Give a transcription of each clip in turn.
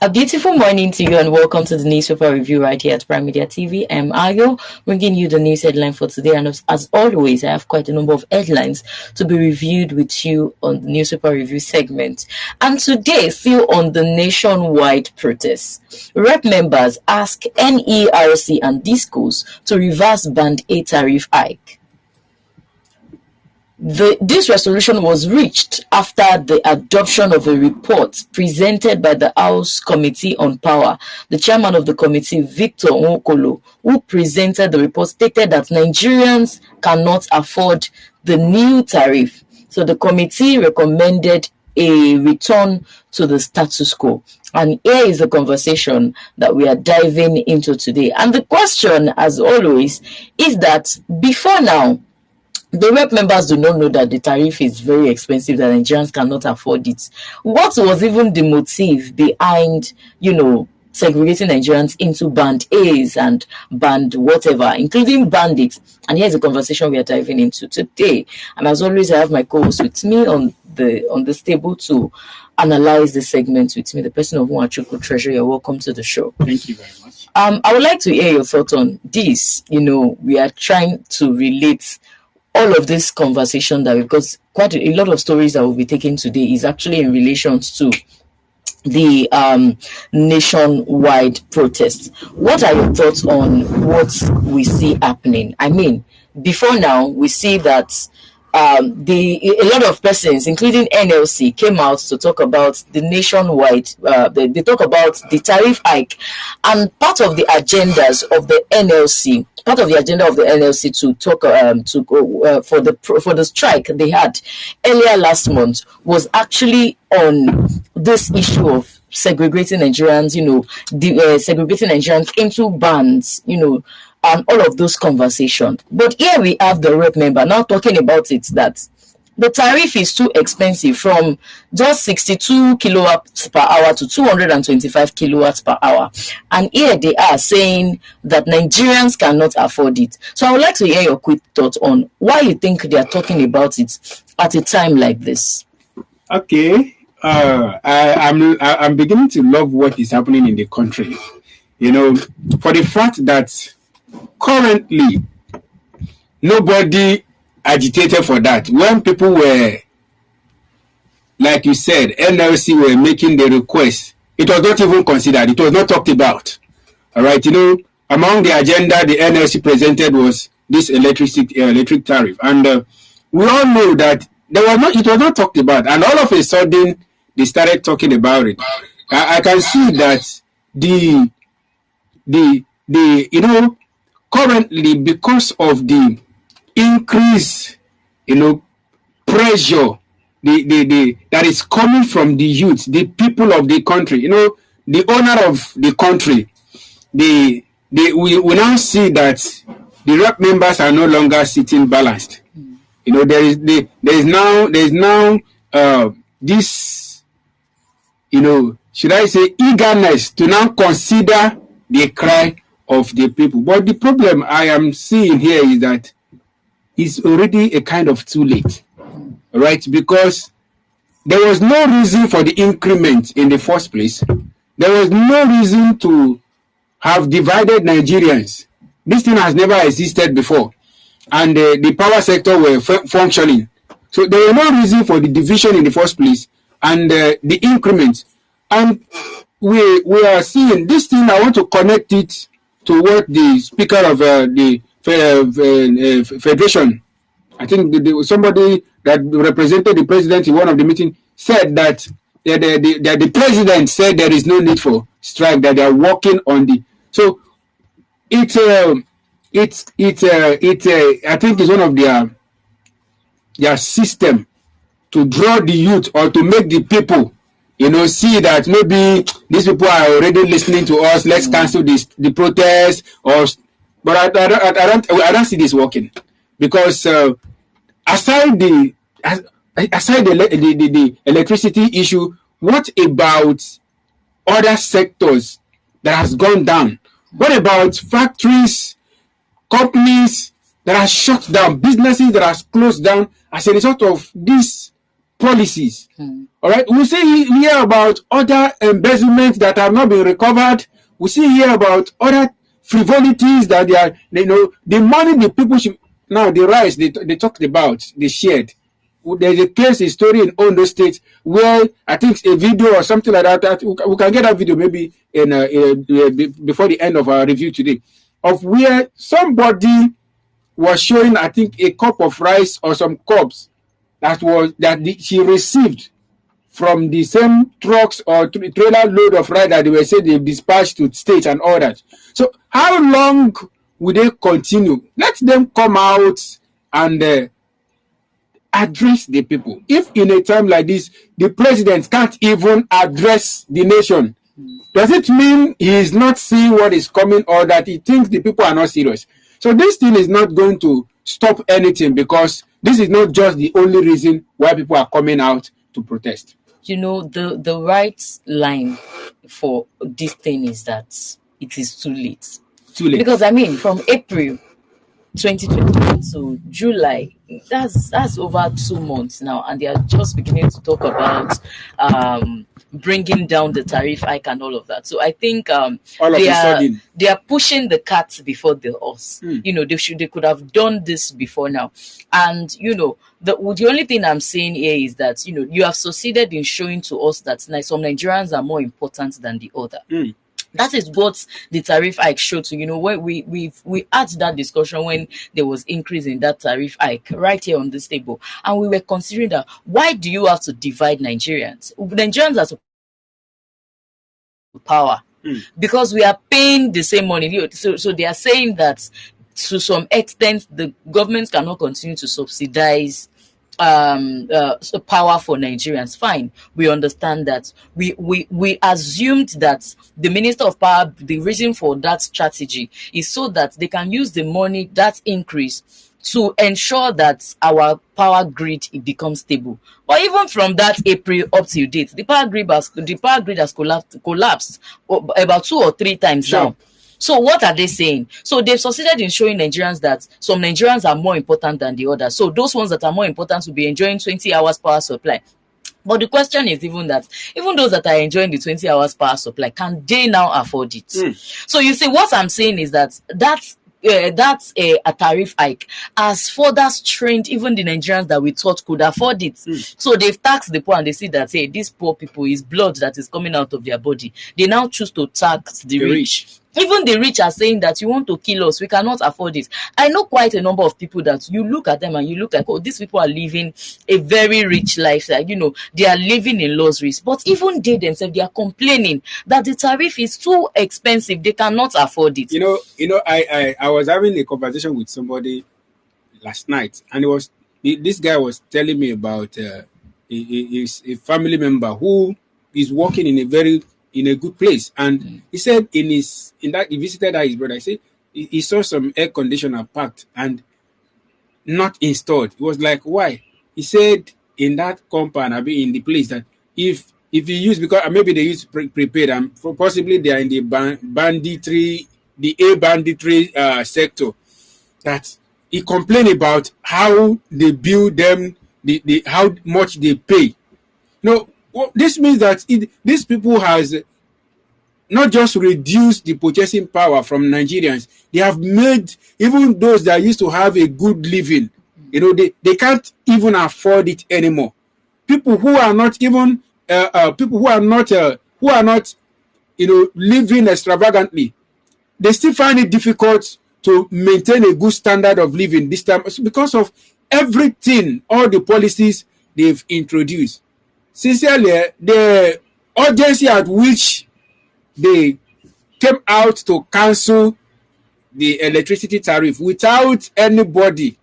A beautiful morning to you and welcome to the newspaper review right here at Prime Media TV. I'm Ayo, bringing you the news headline for today. And as always, I have quite a number of headlines to be reviewed with you on the newspaper review segment. And today, still on the nationwide protests, rep members ask NERC and DISCOs to reverse Band A tariff hike. This resolution was reached after the adoption of a report presented by the House Committee on Power. The chairman of the committee, Victor Nwokolo, who presented the report, stated that Nigerians cannot afford the new tariff. So the committee recommended a return to the status quo. And here is the conversation that we are diving into today. And the question, as always, is that before now, the rep members do not know that the tariff is very expensive, that Nigerians cannot afford it. What was even the motive behind, segregating Nigerians into band A's and band whatever, including bandits? And here's a conversation we are diving into today. And as always, I have my co-host with me on this table to analyze the segment with me, the person of Nwachukwu Treasure. You're welcome to the show. Thank you very much. I would like to hear your thoughts on this. We are trying to relate all of this conversation because quite a lot of stories that we'll be taking today is actually in relation to the nationwide protests. What are your thoughts on what we see happening? I mean, before now, we see that a lot of persons, including NLC, came out to talk about the nationwide. They talk about the tariff hike, and part of the agendas of the NLC. Part of the agenda of the NLC to talk for the strike they had earlier last month was actually on this issue of segregating Nigerians, segregating Nigerians into bands, and all of those conversations. But here we have the rep member now talking about it, that the tariff is too expensive, from just 62 kilowatts per hour to 225 kilowatts per hour. And here they are saying that Nigerians cannot afford it. So I would like to hear your quick thoughts on why you think they are talking about it at a time like this. Okay. I'm beginning to love what is happening in the country. For the fact that currently nobody agitated for that. When people were, like you said, NLC were making the request, it was not even considered. It was not talked about. All right, among the agenda the NLC presented was this electric tariff, and we all know that it was not talked about. And all of a sudden, they started talking about it. I can see that currently, because of the increase, pressure that is coming from the youth, the people of the country, the owner of the country, we now see that the rep members are no longer sitting balanced. There is now this, should I say, eagerness to now consider the cry of the people. But the problem I am seeing here is that it's already a kind of too late, right? Because there was no reason for the increment in the first place. There was no reason to have divided Nigerians. This thing has never existed before. And the power sector were functioning. So there was no reason for the division in the first place and the increment. And we are seeing this thing. I want to connect it to what the speaker of the Federation, I think somebody that represented the president in one of the meetings, said that the president said there is no need for strike, that they are working on the. So I think it's one of their system to draw the youth or to make the people see that maybe these people are already listening to us. Let's cancel the protest. But I don't see this working, because aside the electricity issue, what about other sectors that has gone down? What about factories, companies that are shut down, businesses that are closed down as a result of this policies. All right, we see here about other embezzlements that have not been recovered. We see here about other frivolities that they are, the money the people should, now the rights they talked about, they shared. There's a case, a story in Ondo State where I think a video or something like that, we can get that video maybe before the end of our review today, of where somebody was showing, I think, a cup of rice or some cups that she received from the same trucks or trailer load of rice that they were saying they dispatched to state and all that. So how long will they continue? Let them come out and address the people. If in a time like this, the president can't even address the nation, does it mean he is not seeing what is coming, or that he thinks the people are not serious? So this thing is not going to stop anything, because this is not just the only reason why people are coming out to protest. The right line for this thing is that it is too late. Too late. Because from April 2021 to July, that's over 2 months now, and they are just beginning to talk about bringing down the tariff hike and all of that. So I think they are pushing the cart before the horse. They could have done this before now. And the only thing I'm saying here is that you have succeeded in showing to us that some Nigerians are more important than the other. That is what the tariff hike showed to, when we had that discussion when there was increase in that tariff hike right here on this table. And we were considering that, why do you have to divide Nigerians? Nigerians are power because we are paying the same money. So they are saying that to some extent, the government cannot continue to subsidize power for Nigerians. Fine, we understand that. We assumed that the Minister of Power, the reason for that strategy is so that they can use the money, that increase, to ensure that our power grid becomes stable. But even from that April up to date, the power grid has collapsed about 2 or 3 times now. So what are they saying? So they've succeeded in showing Nigerians that some Nigerians are more important than the others. So those ones that are more important will be enjoying 20 hours power supply. But the question is even those that are enjoying the 20 hours power supply, can they now afford it? So you see, what I'm saying is that a tariff hike has further strained even the Nigerians that we thought could afford it. So they've taxed the poor, and they see that, hey, these poor people is blood that is coming out of their body. They now choose to tax the rich. Even the rich are saying that you want to kill us, we cannot afford it. I know quite a number of people that you look at them and you look like, oh, these people are living a very rich lifestyle. They are living in luxuries. But even they themselves, they are complaining that the tariff is too expensive. They cannot afford it. I was having a conversation with somebody last night, and this guy was telling me about a family member who is working in a good place, and he said he visited his brother. He said he saw some air conditioner packed and not installed. He was like, why? He said in that compound, in the place, that if you use, because maybe they use prepaid, and possibly they are in the banditry sector, that he complained about how they bill them, how much they pay. This means that these people has not just reduced the purchasing power from Nigerians, they have made even those that used to have a good living, they can't even afford it anymore. People who are not even living extravagantly, they still find it difficult to maintain a good standard of living this time because of everything, all the policies they've introduced. Sincerely, the urgency at which they came out to cancel the electricity tariff without anybody,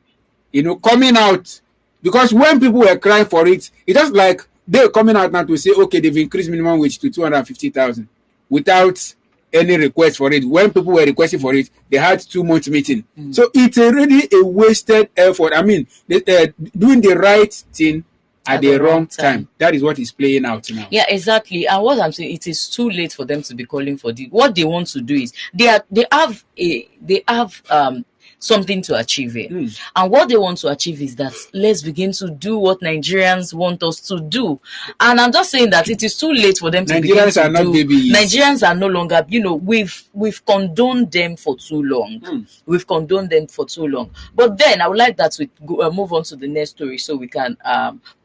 coming out, because when people were crying for it, it's just like they're coming out now to say, okay, they've increased minimum wage to 250,000 without any request for it. When people were requesting for it, they had 2 months meeting. So it's already a wasted effort. Doing the right thing at the wrong time. That is what is playing out now. Yeah, exactly. And what I'm saying, it is too late for them to be calling for what they want to do is they have something to achieve here. And what they want to achieve is that let's begin to do what Nigerians want us to do. And I'm just saying that it is too late for them to begin Nigerians to are not do. babies. Nigerians are no longer, we've condoned them for too long. We've condoned them for too long. But then I would like that we move on to the next story so we can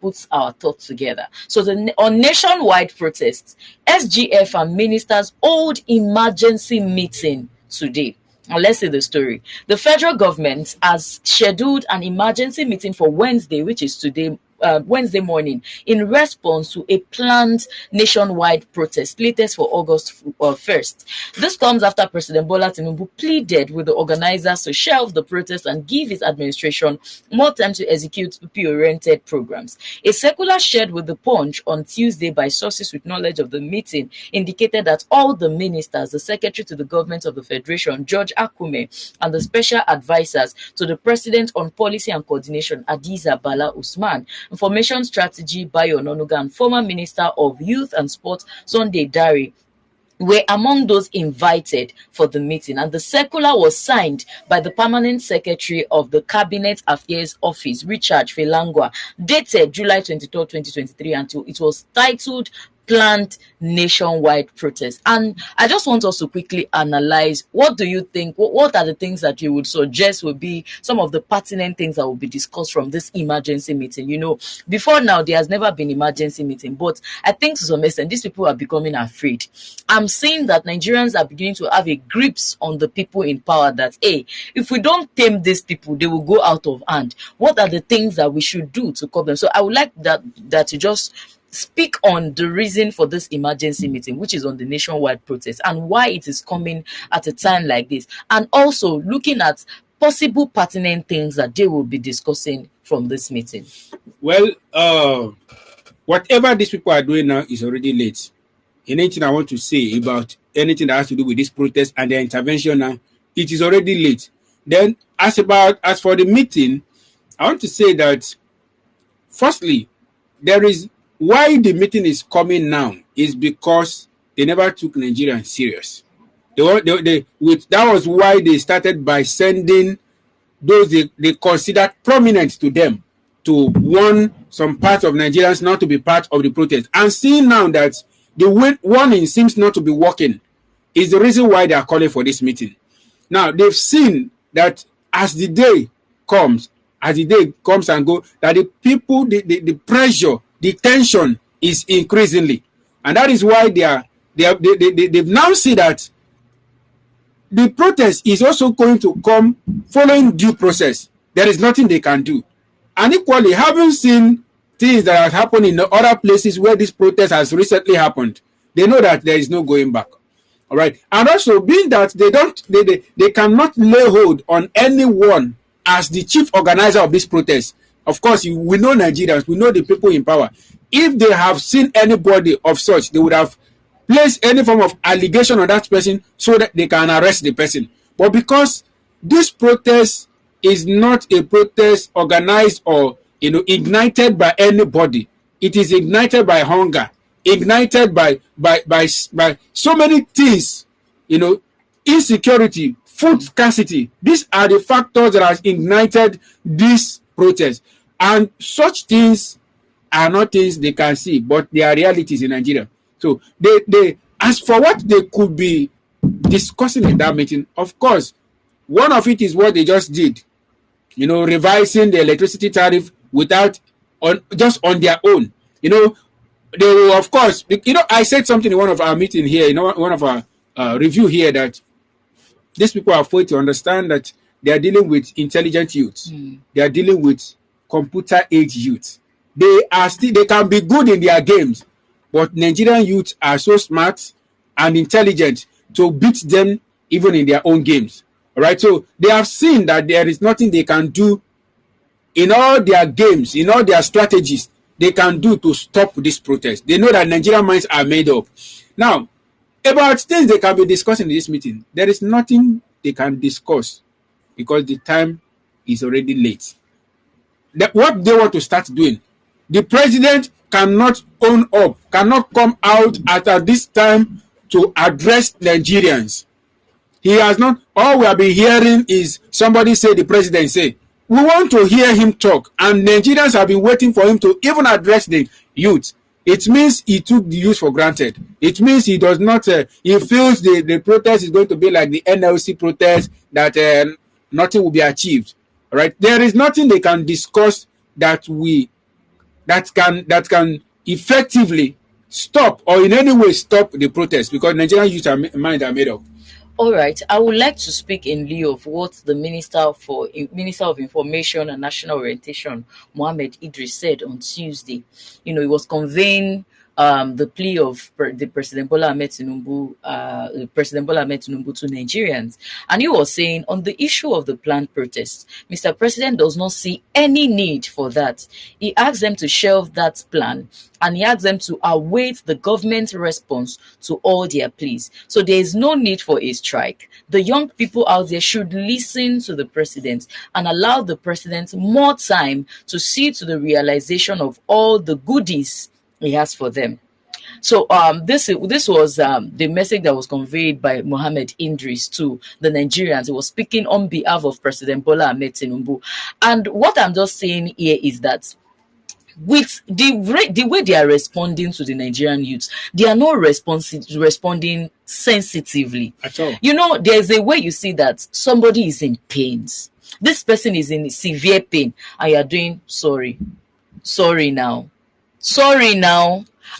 put our thoughts together. So on nationwide protests, SGF and ministers hold emergency meeting today. Now let's see the story. The federal government has scheduled an emergency meeting for Wednesday, which is today, Wednesday morning, in response to a planned nationwide protest latest for August 1st. This comes after President Bola Tinubu pleaded with the organizers to shelve the protest and give his administration more time to execute people-oriented programs. A circular shared with the Punch on Tuesday by sources with knowledge of the meeting indicated that all the ministers, the secretary to the government of the Federation, George Akume, and the special advisors to the President on Policy and Coordination, Hadiza Bala Usman, Information Strategy, Bayo Ononuga, and former Minister of Youth and Sport, Sunday Dare, were among those invited for the meeting, and the circular was signed by the permanent secretary of the Cabinet Affairs Office, Richard Felangwa, dated July 23rd, 2023, until it was titled Planned Nationwide Protest. And I just want us to quickly analyze, what do you think, what are the things that you would suggest would be some of the pertinent things that will be discussed from this emergency meeting? Before now, there has never been emergency meeting, but I think to some extent, these people are becoming afraid. I'm seeing that Nigerians are beginning to have a grips on the people in power that, hey, if we don't tame these people, they will go out of hand. What are the things that we should do to curb them? So I would like that to just speak on the reason for this emergency meeting, which is on the nationwide protest, and why it is coming at a time like this, and also looking at possible pertinent things that they will be discussing from this meeting. Well, whatever these people are doing now is already late. Anything I want to say about anything that has to do with this protest and their intervention now, it is already late. Then, as for the meeting, I want to say that, firstly, why the meeting is coming now is because they never took Nigerians serious. That was why they started by sending those they considered prominent to them to warn some parts of Nigerians not to be part of the protest. And seeing now that the warning seems not to be working is the reason why they are calling for this meeting. Now, they've seen that as the day comes and goes, that the people, the pressure, the tension is increasingly. And that is why they've now seen that the protest is also going to come following due process. There is nothing they can do. And equally, having seen things that have happened in the other places where this protest has recently happened, they know that there is no going back. All right. And also, being that they cannot lay hold on anyone as the chief organizer of this protest. Of course, we know Nigerians, we know the people in power. If they have seen anybody of such, they would have placed any form of allegation on that person so that they can arrest the person. But because this protest is not a protest organized or ignited by anybody, it is ignited by hunger, ignited by so many things, insecurity, food scarcity. These are the factors that have ignited this protest. And such things are not things they can see, but they are realities in Nigeria. So they as for what they could be discussing in that meeting, of course, one of it is what they just did, revising the electricity tariff just on their own. They will, of course, I said something in one of our meeting here, one of our review here, that these people are afraid to understand that they are dealing with intelligent youth. They are dealing with computer age youth. They can be good in their games, but Nigerian youth are so smart and intelligent to beat them even in their own games. All right, so they have seen that there is nothing they can do in all their games, in all their strategies they can do to stop this protest. They know that Nigerian minds are made up. Now, about things they can be discussing in this meeting, there is nothing they can discuss because the time is already late. What they want to start doing, the president cannot own up, cannot come out at this time to address Nigerians. He has not. All we have been hearing is somebody say the president say. We want to hear him talk, and Nigerians have been waiting for him to even address the youth. It means he took the youth for granted. It means he does not. He feels the protest is going to be like the NLC protest, that nothing will be achieved. All right, there is nothing they can discuss that can effectively stop or in any way stop the protest, because Nigerian youth mind are made up. All right, I would like to speak in lieu of what the Minister of Information and National Orientation, Mohammed Idris, said on Tuesday. He was conveying the plea of President Bola Ahmed Tinubu, to Nigerians, and he was saying on the issue of the planned protest, Mr. President does not see any need for that. He asked them to shelve that plan, and he asked them to await the government's response to all their pleas. So there is no need for a strike. The young people out there should listen to the president and allow the president more time to see to the realization of all the goodies he has for them. So this was the message that was conveyed by Mohammed Idris to the Nigerians. He was speaking on behalf of President Bola Ahmed Tinubu. And what I'm just saying here is that with the way they are responding to the Nigerian youth, they are not responding sensitively At all. There's a way you see that somebody is in pains. This person is in severe pain, and you are doing sorry now.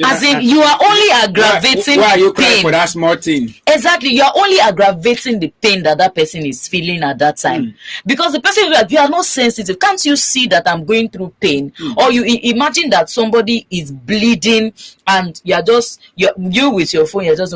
As in, you are only aggravating why are you crying pain for that small thing? Exactly, you are only aggravating the pain that person is feeling at that time. Because the person is like, you are not sensitive. Can't you see that I'm going through pain? Or you imagine that somebody is bleeding and you with your phone, you're just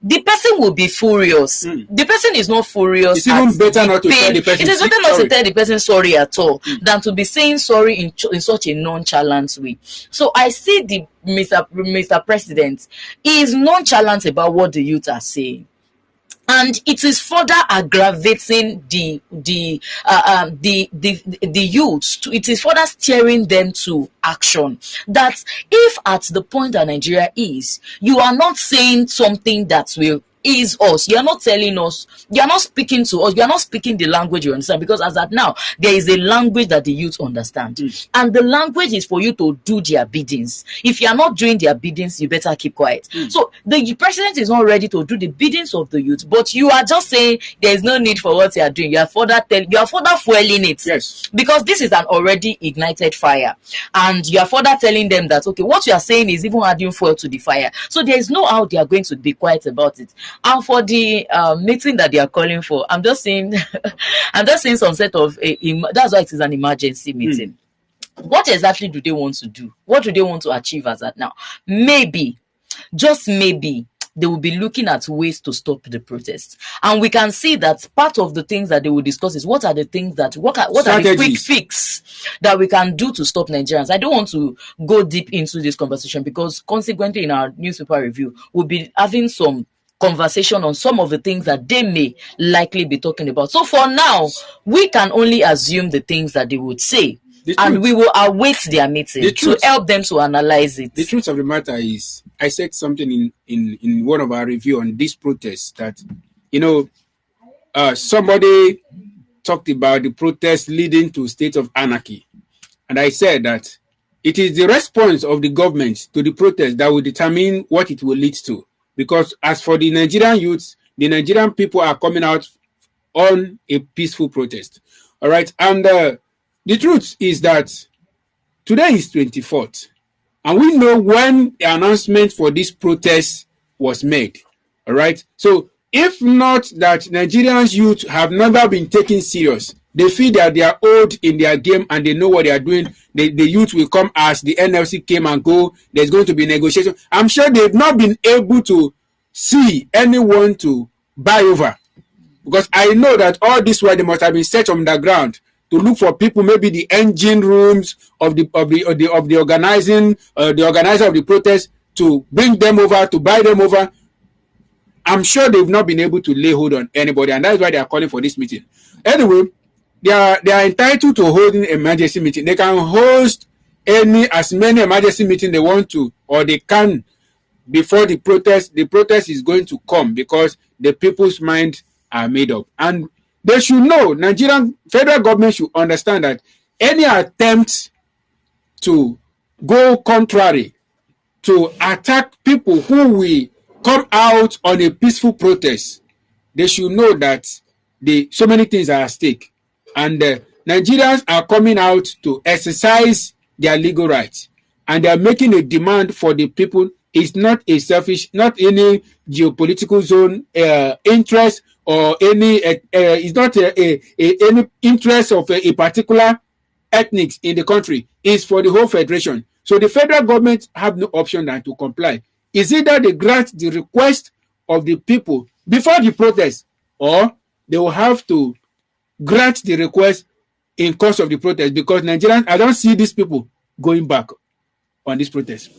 the person will be furious. The person is not furious. It's even better not to tell the person. It is better not to tell the person sorry at all than to be saying sorry in such a nonchalant way. So I see the Mr. President is nonchalant about what the youth are saying. And it is further aggravating the youth. It is further steering them to action. That if at the point that Nigeria is, you are not saying something that will ease us, you are not telling us, you are not speaking to us, you are not speaking the language you understand, because as at now there is a language that the youth understand, and the language is for you to do their biddings. If you are not doing their biddings, you better keep quiet. So the president is not ready to do the biddings of the youth, but you are just saying there is no need for what you are doing. You are further fueling it. Yes, because this is an already ignited fire, and you are further telling them that okay, what you are saying is even adding fuel to the fire. So there is no how they are going to be quiet about it. And for the meeting that they are calling for, I'm just saying some set of that's why it is an emergency meeting. What exactly do they want to do? What do they want to achieve as at now? Maybe, just maybe, they will be looking at ways to stop the protest. And we can see that part of the things that they will discuss is what are the things that, what are the quick fix that we can do to stop Nigerians. I don't want to go deep into this conversation because consequently in our newspaper review, we'll be having some conversation on some of the things that they may likely be talking about. So for now, we can only assume the things that they would say, and we will await their meeting to help them to analyze it. The truth of the matter is, I said something in one of our review on this protest that, somebody talked about the protest leading to a state of anarchy. And I said that it is the response of the government to the protest that will determine what it will lead to. Because as for the Nigerian youths, the Nigerian people are coming out on a peaceful protest. All right. And the truth is that today is 24th. And we know when the announcement for this protest was made. All right. So if not that Nigerians youth have never been taken serious, they feel that they are old in their game and they know what they are doing. The youth will come as the NLC came and go. There's going to be negotiation. I'm sure they've not been able to see anyone to buy over. Because I know that all this while they must have been set on the ground to look for people, maybe the engine rooms of the organizing, the organizer of the protest, to bring them over, to buy them over. I'm sure they've not been able to lay hold on anybody, and that's why they are calling for this meeting. Anyway, they are entitled to holding an emergency meeting. They can host as many emergency meetings they want to, or they can before the protest is going to come, because the people's mind are made up. And they should know, Nigerian federal government should understand that any attempt to go contrary, to attack people who will come out on a peaceful protest, they should know that so many things are at stake. And Nigerians are coming out to exercise their legal rights. And they are making a demand for the people. It's not a selfish, not any geopolitical zone interest, or any, it's not any interest of a particular ethnics in the country. Is for the whole federation. So the federal government have no option than to comply. Is either they grant the request of the people before the protest, or they will have to grant the request in course of the protest, because Nigerians, I don't see these people going back on this protest.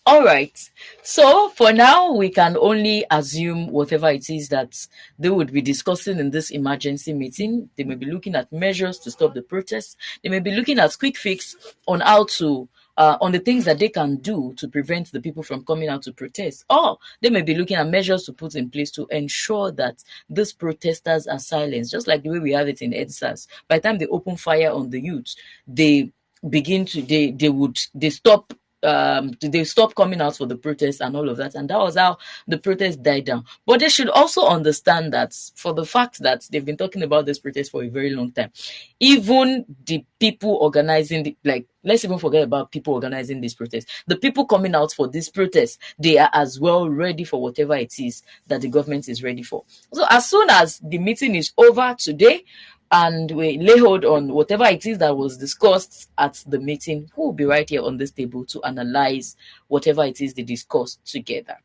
All right. So for now, we can only assume whatever it is that they would be discussing in this emergency meeting. They may be looking at measures to stop the protests. They may be looking at quick fix on how to on the things that they can do to prevent the people from coming out to protest. Or they may be looking at measures to put in place to ensure that these protesters are silenced, just like the way we have it in EDSAS. By the time they open fire on the youth, they begin to they stop they stop coming out for the protest and all of that, and that was how the protest died down. But they should also understand that, for the fact that they've been talking about this protest for a very long time, even the people organizing let's even forget about people organizing this protest, the people coming out for this protest, they are as well ready for whatever it is that the government is ready for. So as soon as the meeting is over today, and we lay hold on whatever it is that was discussed at the meeting, who will be right here on this table to analyze whatever it is they discussed together.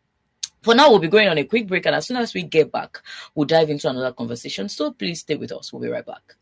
For now, we'll be going on a quick break, and as soon as we get back, we'll dive into another conversation. So please stay with us. We'll be right back.